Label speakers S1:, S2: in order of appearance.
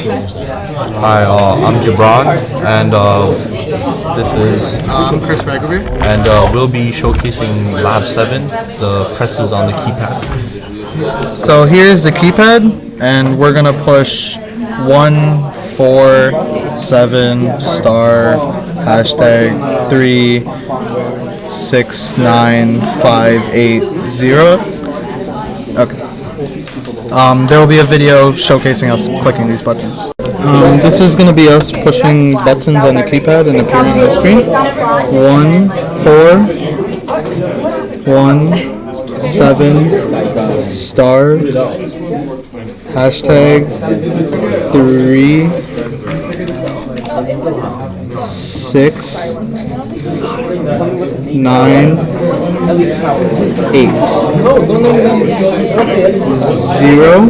S1: Hi, I'm Jibran, and this is
S2: Kris Raghubir.
S1: and we'll be showcasing Lab 7, the presses on the keypad.
S2: So here's the keypad, and we're gonna push 147 star hashtag 369580. Okay. There will be a video showcasing us clicking these buttons. This is going to be us pushing buttons on the keypad and appearing on the screen. 1 4 1 7 star hashtag 3 6 9 8 0